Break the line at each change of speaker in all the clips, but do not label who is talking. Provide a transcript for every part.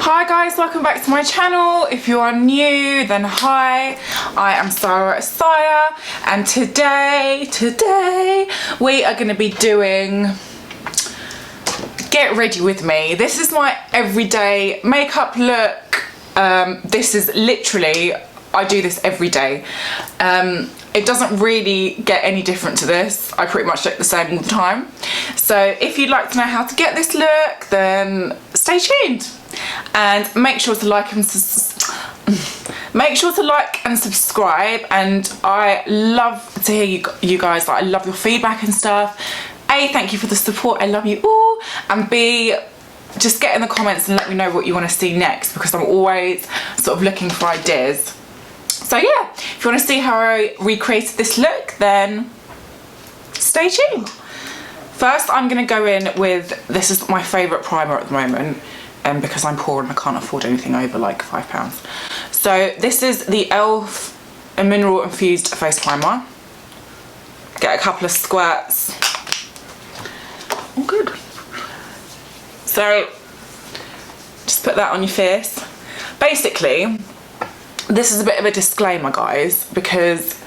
Hi guys, welcome back to my channel. If you are new, then hi. I am Sara Asiya, and today we are going to be doing Get Ready With Me. This is my everyday makeup look. This is literally, I do this every day. It doesn't really get any different to this. I pretty much look the same all the time. So if you'd like to know how to get this look, then stay tuned. And make sure to like and subscribe. And I love to hear you guys. Like, I love your feedback and stuff. A, thank you for the support. I love you all. And B, just get in the comments and let me know what you want to see next, because I'm always sort of looking for ideas. So yeah, if you want to see how I recreated this look, then stay tuned. First, I'm going to go in with, this is my favourite primer at the moment, because I'm poor and I can't afford anything over like £5. So this is the e.l.f. Mineral Infused Face Primer. Get a couple of squirts. Oh, good. So just put that on your face. Basically, this is a bit of a disclaimer, guys, because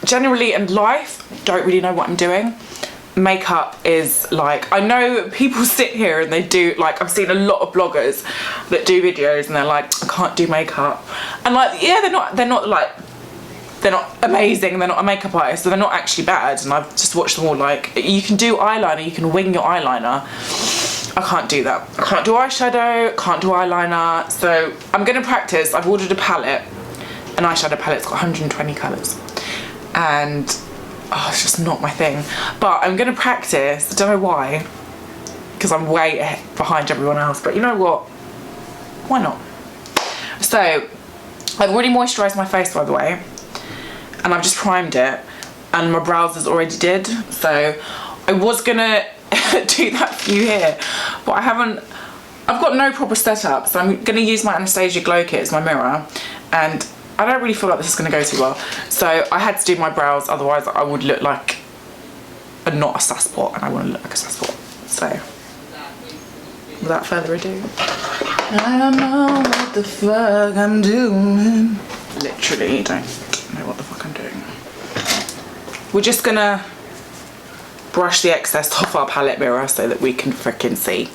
generally in life, don't really know what I'm doing. Makeup is like, I know people sit here and they do, like, I've seen a lot of bloggers that do videos and they're like, I can't do makeup, and like, yeah, they're not amazing, they're not a makeup artist, so they're not actually bad, and I've just watched them all. Like, you can do eyeliner, you can wing your eyeliner. I can't do that. I can't do eyeshadow, can't do eyeliner, so I'm gonna practice. I've ordered a palette, an eyeshadow palette. It's got 120 colours, and oh, it's just not my thing. But I'm gonna practice. I don't know why, because I'm way behind everyone else, but you know what? Why not? So I've already moisturised my face, by the way, and I've just primed it, and my brows is already did. So I was gonna do that for you here, but I haven't. I've got no proper setup, so I'm gonna use my Anastasia Glow Kit as my mirror, and I don't really feel like this is gonna go too well. So I had to do my brows, otherwise I would look like not a sasspot, and I want to look like a sasspot. So without further ado, I don't know what the fuck I'm doing. Literally don't know what the fuck I'm doing. We're just gonna brush the excess off our palette mirror so that we can frickin' see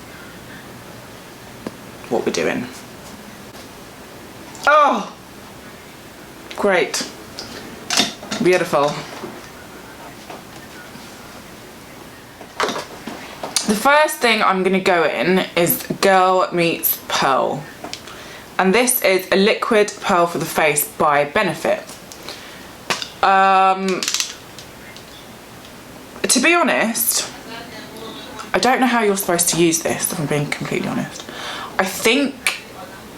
what we're doing. Oh, great, beautiful. The first thing I'm gonna go in is Girl Meets Pearl, and this is a liquid pearl for the face by Benefit. To be honest, I don't know how you're supposed to use this, if I'm being completely honest. I think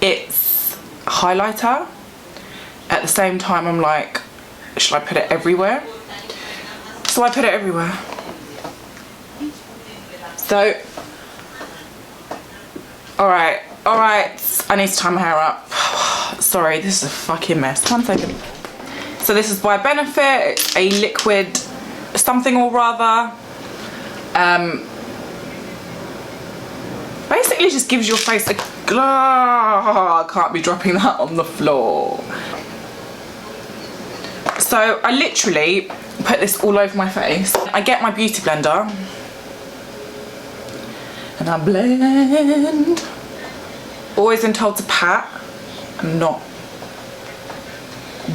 it's highlighter. At the same time, I'm like, should I put it everywhere? So I put it everywhere. So, alright, I need to tie my hair up. Sorry, this is a fucking mess. 1 second. So this is by Benefit. It's a liquid something or rather. Basically just gives your face a glow. I can't be dropping that on the floor. So I literally put this all over my face. I get my beauty blender and I blend. Always been told to pat and not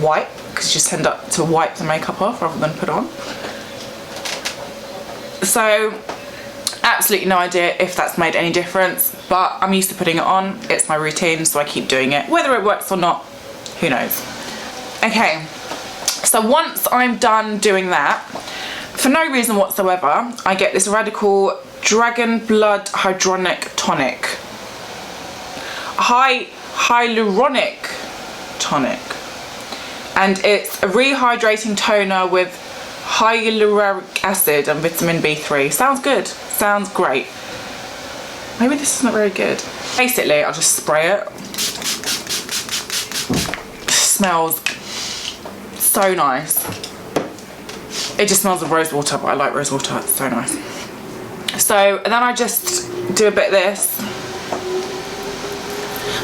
wipe, because you just tend to wipe the makeup off rather than put on. So absolutely no idea if that's made any difference, but I'm used to putting it on. It's my routine, so I keep doing it. Whether it works or not, who knows. Okay, so once I'm done doing that, for no reason whatsoever, I get this Radical Dragon Blood Hyaluronic Tonic. Hyaluronic Tonic. And it's a rehydrating toner with hyaluronic acid and vitamin B3. Sounds good. Sounds great. Maybe this is not very good. Basically, I'll just spray it. Smells so nice. It just smells of rose water, but I like rose water. It's so nice. So, and then I just do a bit of this.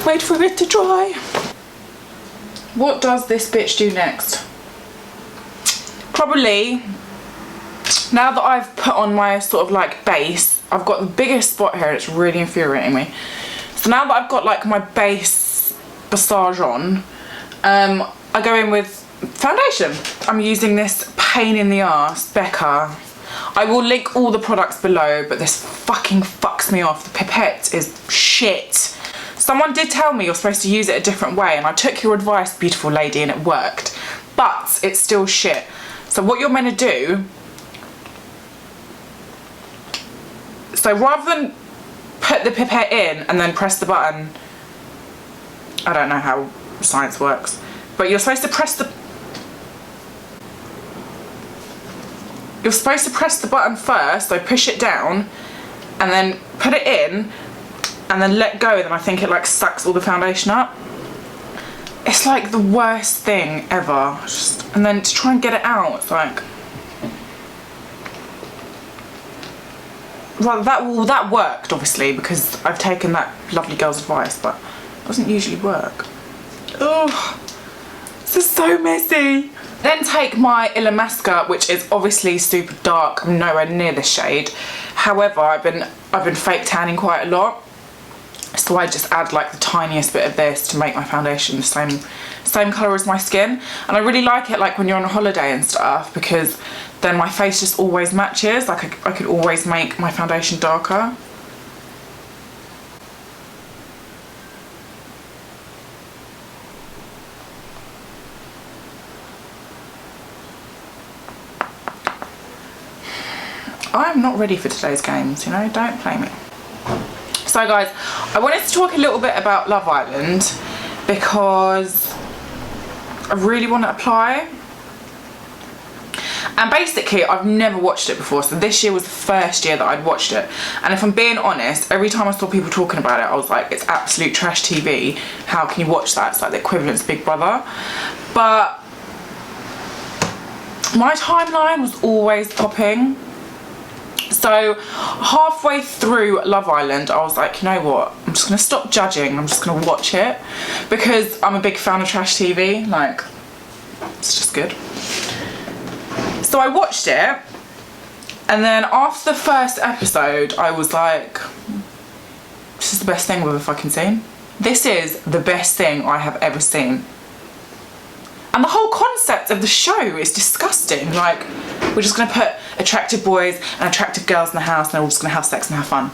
Wait for it to dry. What does this bitch do next? Probably, now that I've put on my sort of like base, I've got the biggest spot here, it's really infuriating me. So now that I've got like my base massage on, I go in with foundation. I'm using this pain in the arse, Becca. I will link all the products below, but this fucking fucks me off. The pipette is shit. Someone did tell me you're supposed to use it a different way, and I took your advice, beautiful lady, and it worked. But it's still shit. So what you're meant to do, so rather than put the pipette in and then press the button, I don't know how science works, but you're supposed to press the button first, so push it down and then put it in and then let go, then I think it like sucks all the foundation up. It's like the worst thing ever. And then to try and get it out, it's like, well, that worked obviously because I've taken that lovely girl's advice, but it doesn't usually work. Oh, this is so messy. Then take my Illamasqua, which is obviously super dark. I'm nowhere near this shade. However, I've been fake tanning quite a lot, so I just add like the tiniest bit of this to make my foundation the same colour as my skin. And I really like it like when you're on a holiday and stuff, because then my face just always matches. Like I could always make my foundation darker. I'm not ready for today's games, you know, don't play me. So guys, I wanted to talk a little bit about Love Island because I really want to apply. And basically, I've never watched it before, so this year was the first year that I'd watched it. And if I'm being honest, every time I saw people talking about it, I was like, it's absolute trash TV. How can you watch that? It's like the equivalent to Big Brother. But my timeline was always popping. So halfway through Love Island, I was like, you know what, I'm just gonna stop judging, I'm just gonna watch it, because I'm a big fan of trash TV, like, it's just good. So I watched it, and then after the first episode, I was like, this is the best thing we've ever fucking seen. This is the best thing I have ever seen. And the whole concept of the show is disgusting. Like, we're just gonna put attractive boys and attractive girls in the house and they're all just gonna have sex and have fun.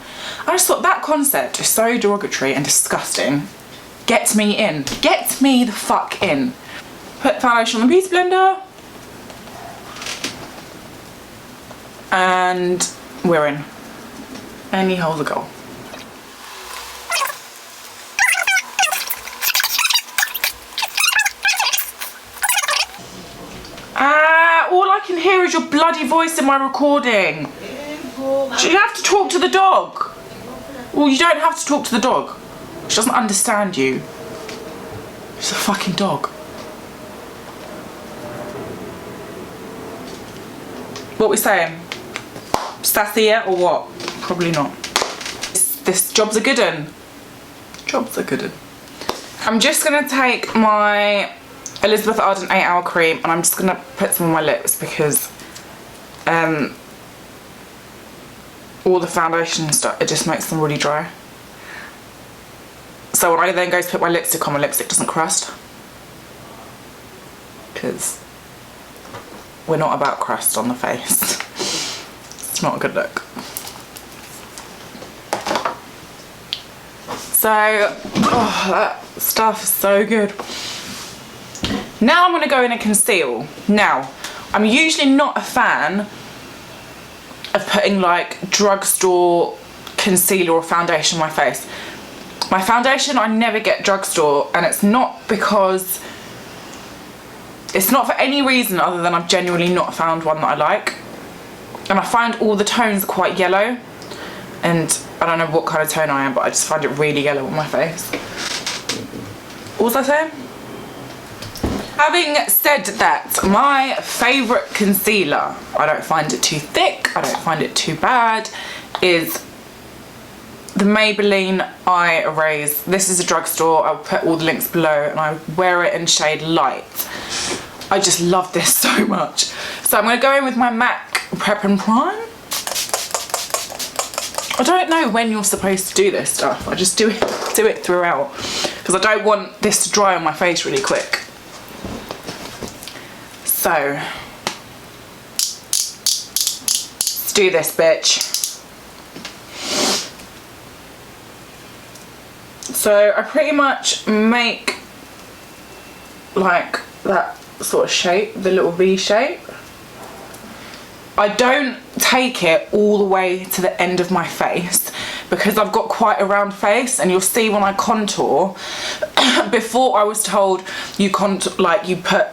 I just thought that concept is so derogatory and disgusting. Get me in. Get me the fuck in. Put foundation on the beauty blender. And we're in. Any hole's a goal. All I can hear is your bloody voice in my recording. Do you have to talk to the dog? Well, you don't have to talk to the dog. She doesn't understand you. She's a fucking dog. What are we saying? Sassy yet or what? Probably not. This job's a good un. Job's a good un. I'm just gonna take my Elizabeth Arden 8-hour cream and I'm just gonna put some on my lips because all the foundation and stuff, it just makes them really dry. So when I then go to put my lipstick on, my lipstick doesn't crust, because we're not about crust on the face. It's not a good look. So, oh, that stuff is so good. Now I'm going to go in and conceal. Now, I'm usually not a fan of putting like drugstore concealer or foundation on my face. My foundation I never get drugstore, and it's not because, it's not for any reason other than I've genuinely not found one that I like. And I find all the tones are quite yellow, and I don't know what kind of tone I am, but I just find it really yellow on my face. What was I saying? Having said that, my favourite concealer, I don't find it too thick, I don't find it too bad, is the Maybelline Eye Erase. This is a drugstore. I'll put all the links below, and I wear it in shade Light. I just love this so much. So I'm going to go in with my MAC Prep and Prime. I don't know when you're supposed to do this stuff. I just do it throughout, because I don't want this to dry on my face really quick. So let's do this, bitch. So I pretty much make like that sort of shape, the little V shape. I don't take it all the way to the end of my face because I've got quite a round face, and you'll see when I contour, before I was told you put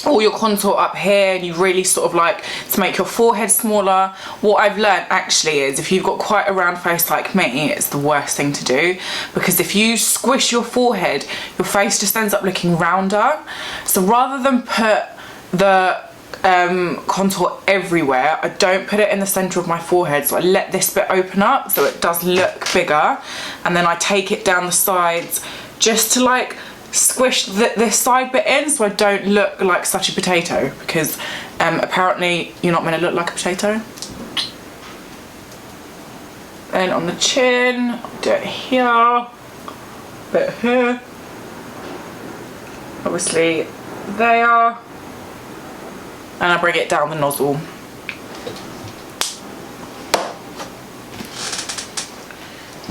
all your contour up here and you really sort of like to make your forehead smaller. What I've learned actually is if you've got quite a round face like me, it's the worst thing to do, because if you squish your forehead, your face just ends up looking rounder. So rather than put the contour everywhere, I don't put it in the center of my forehead, so I let this bit open up so it does look bigger, and then I take it down the sides just to like squish this side bit in so I don't look like such a potato, because apparently you're not meant to look like a potato. And on the chin, do it here, bit here, obviously there, and I bring it down the nozzle.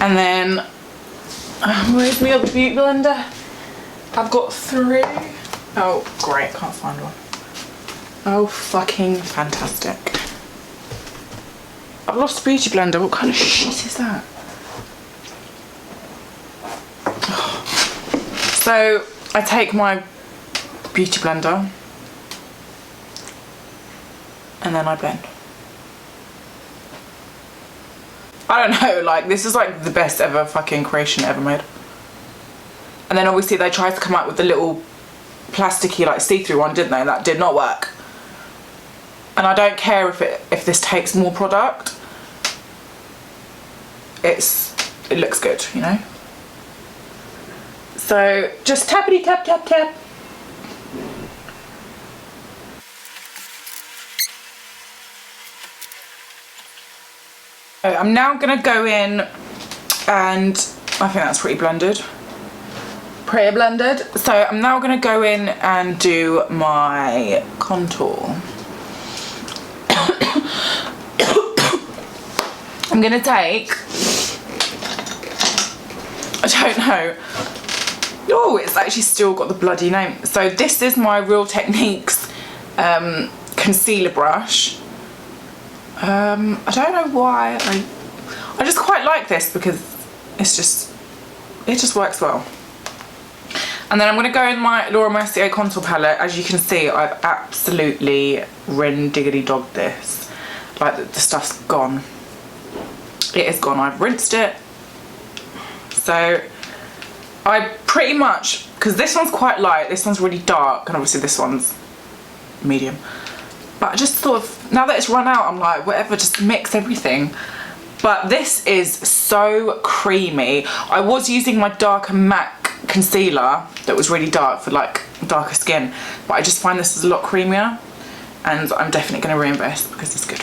And then, where's my other beauty blender? I've got 3. Oh, great, can't find one. Oh, fucking fantastic. I've lost the beauty blender. What kind of shit is that? So, I take my beauty blender and then I blend. I don't know, like, this is like the best ever fucking creation ever made. And then obviously they tried to come out with the little plasticky like see-through one, didn't they? That did not work. And I don't care if this takes more product. It looks good, you know? So just tappity tap tap tap. I'm now gonna go in, and I think that's pretty blended. So I'm now going to go in and do my contour. I'm going to take, I don't know, oh, it's actually still got the bloody name. So this is my Real Techniques concealer brush. I don't know why, I just quite like this because it just works well. And then I'm going to go in my Laura Mercier contour palette. As you can see, I've absolutely diggity-dogged this. Like, the stuff's gone. It is gone. I've rinsed it. So, I pretty much, because this one's quite light, this one's really dark, and obviously this one's medium. But I just sort of, now that it's run out, I'm like, whatever, just mix everything. But this is so creamy. I was using my darker MAC concealer that was really dark for like darker skin, but I just find this is a lot creamier, and I'm definitely going to reinvest because it's good.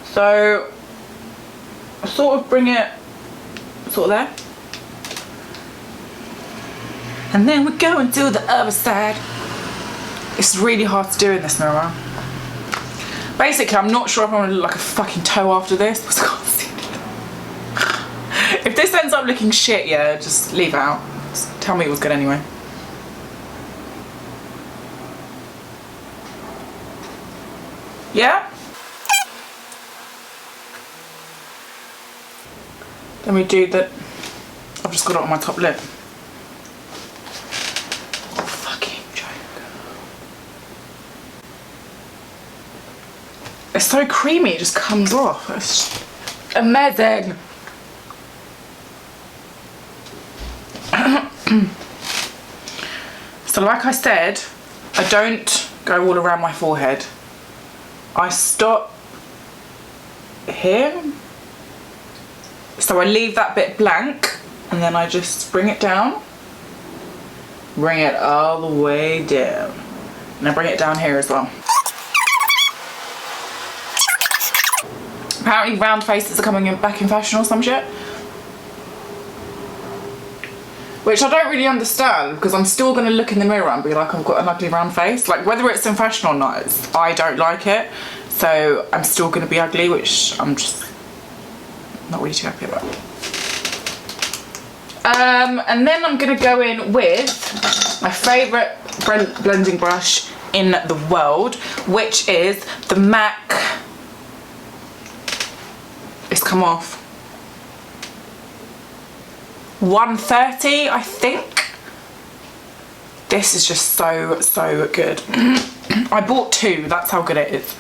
So I sort of bring it sort of there, and then we're going to the other side. It's really hard to do in this mirror. Basically, I'm not sure if I'm going to look like a fucking toe after this. If this ends up looking shit, yeah, just leave it out. Just tell me it was good anyway. Yeah? Then we do the, I've just got it on my top lip. Oh, fucking joke. It's so creamy, it just comes off. It's amazing. So like I said, I don't go all around my forehead. I stop here So I leave that bit blank and then I just bring it down. Bring it all the way down. And I bring it down here as well. Apparently round faces are coming back in fashion or some shit. Which I don't really understand, because I'm still going to look in the mirror and be like, I've got an ugly round face. Like, whether it's in fashion or not, I don't like it. So I'm still going to be ugly, which I'm just not really too happy about. And then I'm going to go in with my favourite blending brush in the world, which is the MAC. It's come off. 130, I think. This is just so good. I bought 2, that's how good it is.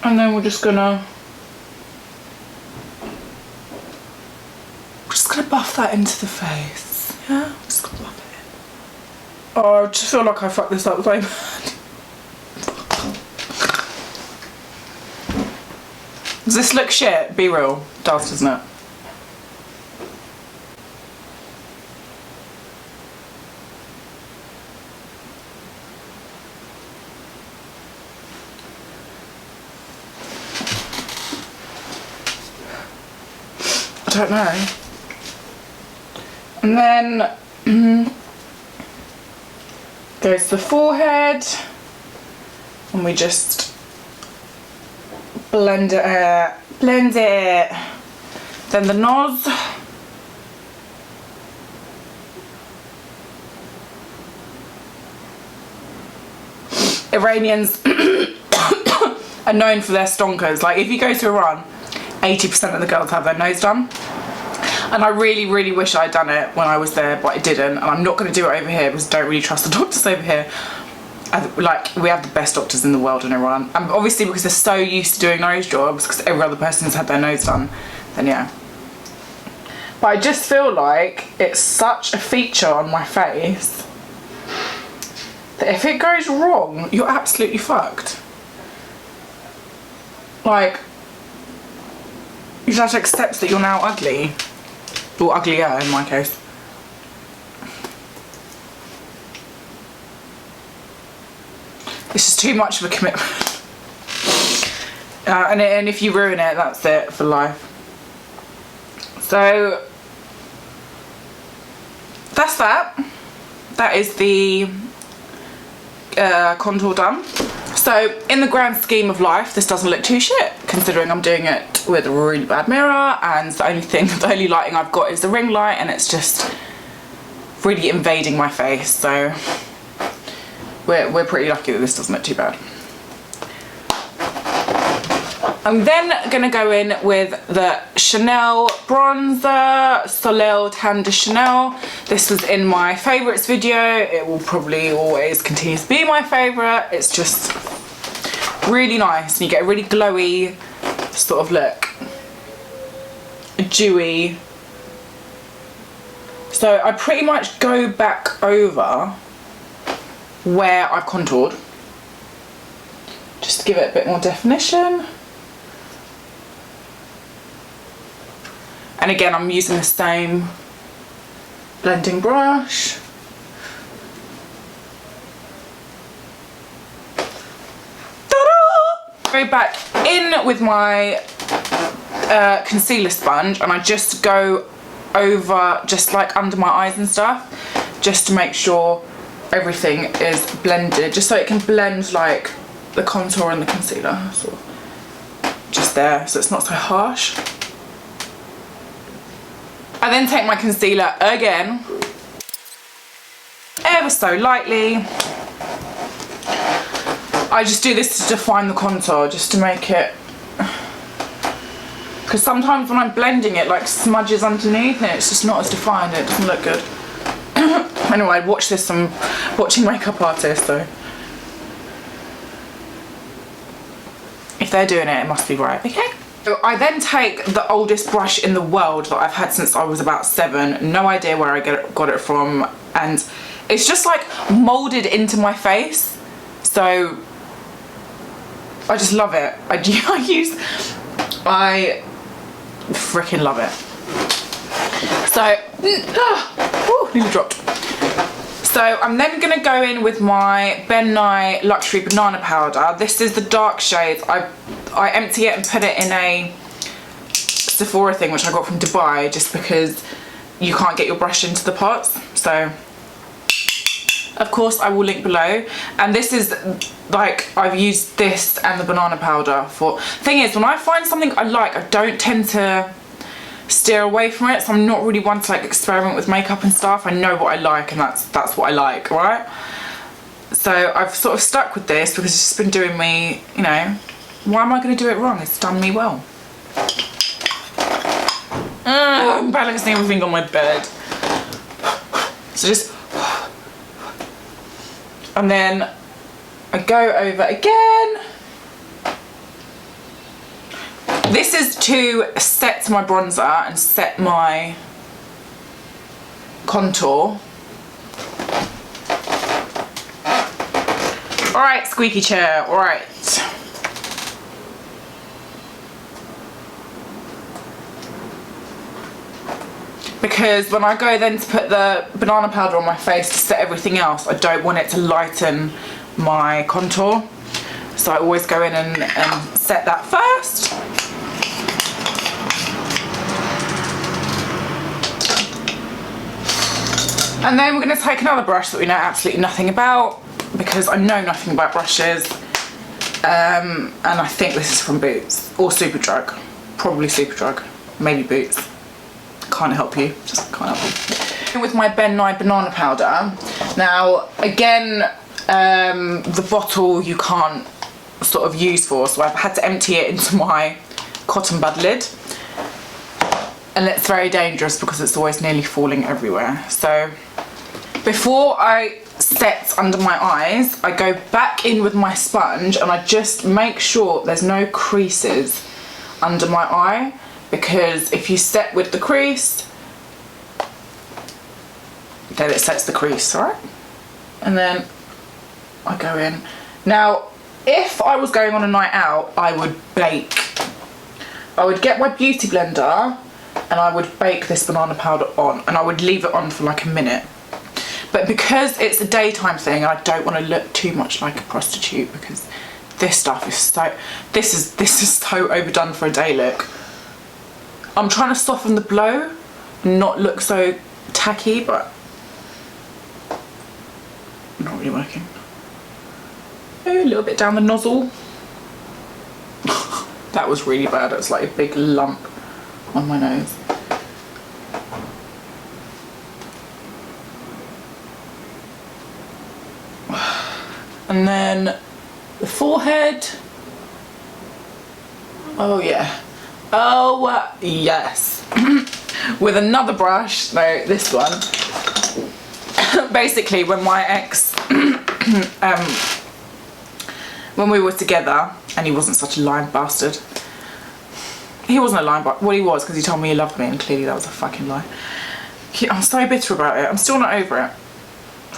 And then we're just gonna buff that into the face. Yeah, just gonna buff it in. Oh, I just feel like I fucked this up so bad. Does this look shit? Be real. It does, doesn't it? I don't know. And then goes to the forehead, and we just blend it. Then the nose. Iranians are known for their stonkers. Like, if you go to Iran, 80% of the girls have their nose done. And I really wish I'd done it when I was there, but I didn't. And I'm not going to do it over here because I don't really trust the doctors over here. Like, we have the best doctors in the world in Iran. And obviously because they're so used to doing nose jobs, because every other person's had their nose done, then yeah. But I just feel like it's such a feature on my face that if it goes wrong, you're absolutely fucked. Like, you just have to accept that you're now ugly. Or uglier in my case. This is too much of a commitment. And if you ruin it, that's it for life. So that's that. That is the contour done. So in the grand scheme of life, this doesn't look too shit, considering I'm doing it with a really bad mirror, and the only lighting I've got is the ring light, and it's just really invading my face. So we're pretty lucky that this doesn't look too bad. I'm then gonna go in with the Chanel bronzer, Soleil Tan de Chanel. This was in my favourites video. It will probably always continue to be my favourite. It's just really nice, and you get a really glowy sort of look. Dewy. So I pretty much go back over where I've contoured, just to give it a bit more definition. And again, I'm using the same blending brush. Ta-da! Go back in with my concealer sponge, and I just go over, just like under my eyes and stuff, just to make sure everything is blended, just so it can blend like the contour and the concealer, sort of just there, so it's not so harsh. I then take my concealer again, ever so lightly. I just do this to define the contour, just to make it, because sometimes when I'm blending it, like smudges underneath and it's just not as defined, it doesn't look good. Anyway, I watch this, I'm watching makeup artists, so if they're doing it, it must be right, okay? So I then take the oldest brush in the world that I've had since I was about 7, no idea where I got it from, and it's just like moulded into my face, so I just love it. I use I freaking love it. So, nearly dropped. So I'm then going to go in with my Ben Nye Luxury Banana Powder. This is the dark shade. I empty it and put it in a Sephora thing, which I got from Dubai, just because you can't get your brush into the pots. So, of course, I will link below. And this is, like, I've used this and the banana powder for... Thing is, when I find something I like, I don't tend to steer away from it. So I'm not really one to, like, experiment with makeup and stuff. I know what I like, and that's what I like, right? So I've sort of stuck with this because it's just been doing me, you know, why am I going to do it wrong? It's done me well. I'm balancing everything on my bed. So just... And then I go over again. This is to set my bronzer and set my contour. Alright, squeaky chair, alright. Because when I go then to put the banana powder on my face to set everything else, I don't want it to lighten my contour. So I always go in and set that first. And then we're going to take another brush that we know absolutely nothing about, because I know nothing about brushes. And I think this is from Boots or Superdrug. Probably Superdrug, maybe Boots. Can't help you, just can't help you. With my Ben Nye Banana Powder. Now, again, the bottle you can't sort of use for, so I've had to empty it into my cotton bud lid. And it's very dangerous because it's always nearly falling everywhere. So, before I set under my eyes, I go back in with my sponge and I just make sure there's no creases under my eye. Because if you set with the crease, then it sets the crease, right? And then I go in. Now, if I was going on a night out, I would bake. I would get my beauty blender and I would bake this banana powder on, and I would leave it on for like a minute. But because it's a daytime thing, I don't want to look too much like a prostitute, because this stuff is so, this is so overdone for a day look. I'm trying to soften the blow and not look so tacky, but not really working. Oh, a little bit down the nozzle. That was really bad. It's like a big lump on my nose. And then the forehead. Oh yeah. Oh yes. With another brush, no, this one. Basically, when my ex, when we were together, and he wasn't such a lying bastard. He wasn't a lying bastard. Well, he was, because he told me he loved me, and clearly that was a fucking lie. I'm so bitter about it. I'm still not over it.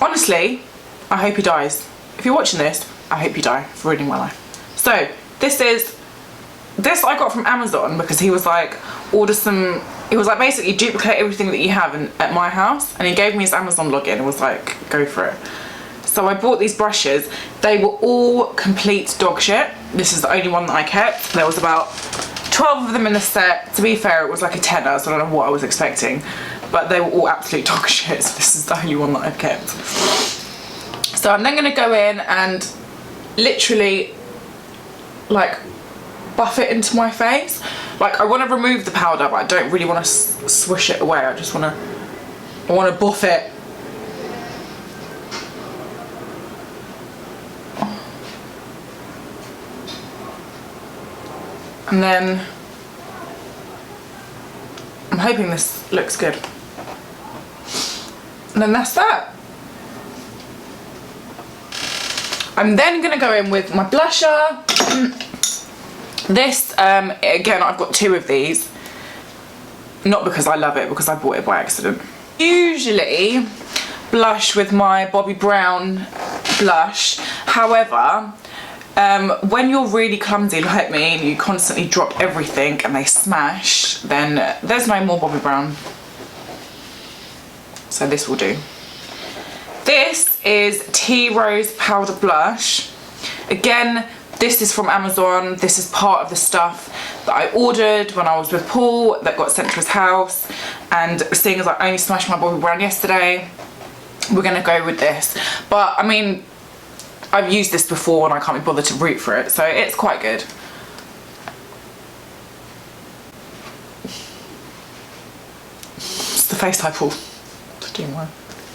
Honestly, I hope he dies. If you're watching this, I hope you die for ruining my life. So, this I got from Amazon, because he was like, order some, he was like, basically duplicate everything that you have at my house, and he gave me his Amazon login and was like, go for it. So I bought these brushes. They were all complete dog shit. This is the only one that I kept. There was about 12 of them in the set. To be fair, it was like a tenner, so I don't know what I was expecting, but they were all absolute dog shit, so this is the only one that I've kept. So I'm then going to go in and literally like buff it into my face. Like, I want to remove the powder, but I don't really want to swish it away. I just want to buff it. And then I'm hoping this looks good. And then that's that. I'm then going to go in with my blusher. This, again, I've got two of these. Not because I love it, because I bought it by accident. Usually blush with my Bobbi Brown blush. However, When you're really clumsy like me and you constantly drop everything and they smash, then there's no more Bobbi Brown. So this will do. This is Tea Rose Powder Blush. Again, this is from Amazon. This is part of the stuff that I ordered when I was with Paul that got sent to his house. And seeing as I only smashed my Bobbi Brown yesterday, we're gonna go with this. But I mean, I've used this before and I can't be bothered to root for it, so it's quite good. It's the face I pull.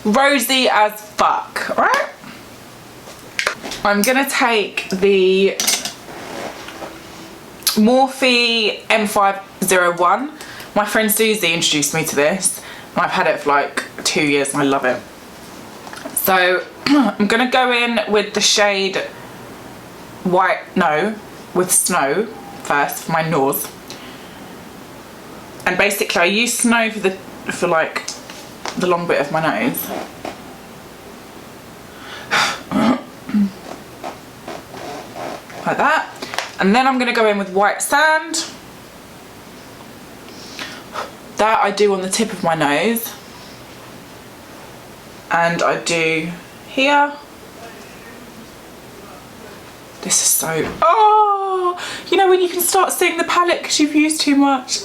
Rosy as fuck, right? I'm gonna take the Morphe M501. My friend Susie introduced me to this and I've had it for like 2 years and I love it. So I'm gonna go in with the shade with Snow first for my nose. And basically I use Snow for like the long bit of my nose. Like that. And then I'm going to go in with White Sand. That I do on the tip of my nose. And I do here. This is so... Oh! You know when you can start seeing the palette because you've used too much.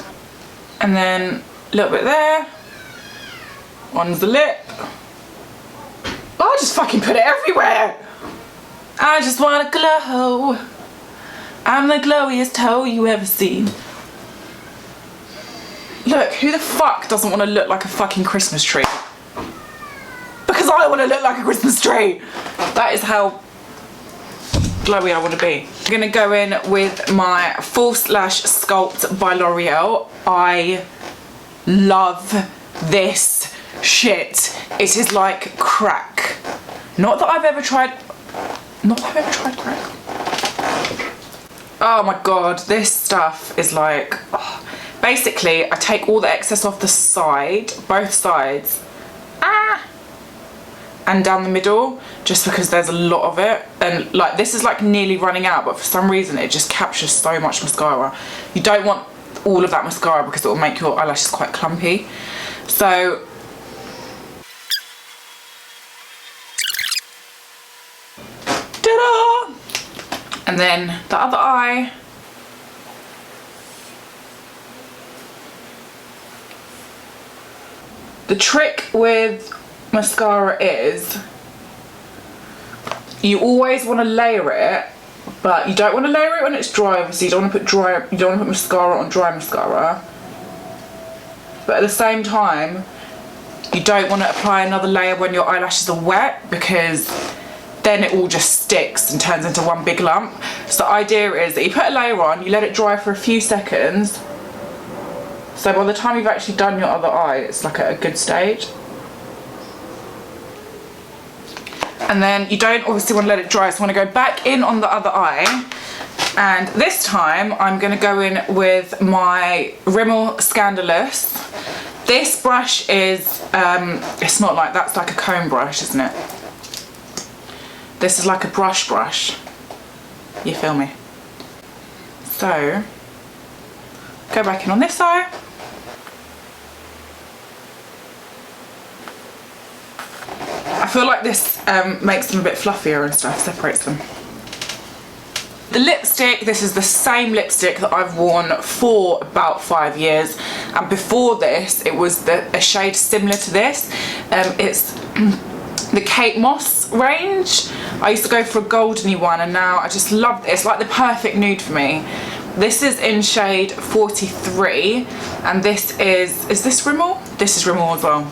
And then a little bit there. On the lip. Oh, I just fucking put it everywhere. I just wanna glow. I'm the glowiest hoe you ever seen. Look, who the fuck doesn't want to look like a fucking Christmas tree? Because I want to look like a Christmas tree. That is how glowy I want to be. I'm gonna go in with my False Lash Sculpt by L'Oreal. I love this shit. It is like crack. Not that I've ever tried crack. Oh my god, this stuff is like... Oh. Basically, I take all the excess off the side, both sides, and down the middle, just because there's a lot of it. And like, this is like nearly running out, but for some reason it just captures so much mascara. You don't want all of that mascara because it will make your eyelashes quite clumpy. So... Ta-da! And then the other eye. The trick with mascara is you always want to layer it, but you don't want to layer it when it's dry. Obviously, you don't want to put mascara on dry mascara. But at the same time, you don't want to apply another layer when your eyelashes are wet, because then it all just sticks and turns into one big lump. So the idea is that you put a layer on, you let it dry for a few seconds. So by the time you've actually done your other eye, it's like at a good stage. And then you don't obviously want to let it dry, so I want to go back in on the other eye. And this time I'm going to go in with my Rimmel Scandalous. This brush is, it's not like, that's like a comb brush, isn't it? This is like a brush. You feel me? So, go back in on this eye. I feel like this makes them a bit fluffier and stuff, separates them. The lipstick, this is the same lipstick that I've worn for about 5 years, and before this it was a shade similar to this. It's the Kate Moss range. I used to go for a goldeny one, and now I just love it. It's like the perfect nude for me. This is in shade 43, and this is this Rimmel? This is Rimmel as well.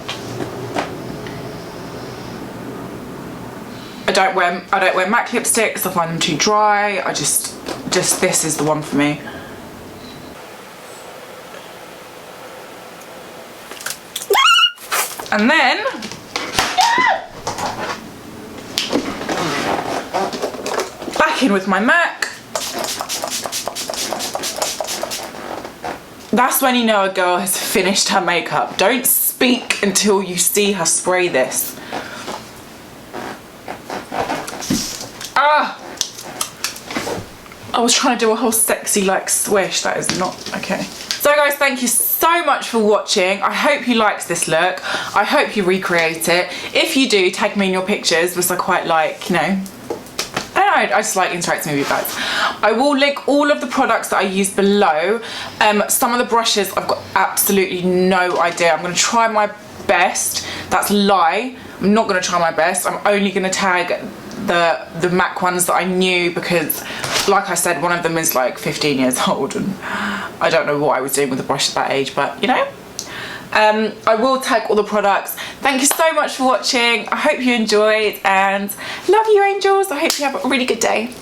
I don't wear MAC lipsticks, I find them too dry. I just this is the one for me. And then back in with my MAC. That's when you know a girl has finished her makeup. Don't speak until you see her spray this. I was trying to do a whole sexy like swish. That is not okay. So guys, thank you so much for watching. I hope you liked this look. I hope you recreate it. If you do, tag me in your pictures, because I quite like, you know, I just like interacting with you guys. I will link all of the products that I use below. Some of the brushes I've got absolutely no idea. I'm going to try my best. That's a lie. I'm not going to try my best. I'm only going to tag the MAC ones that I knew, because like I said, one of them is like 15 years old and I don't know what I was doing with the brush at that age, but you know. I will tag all the products. Thank you so much for watching. I hope you enjoyed and love you, angels. I hope you have a really good day.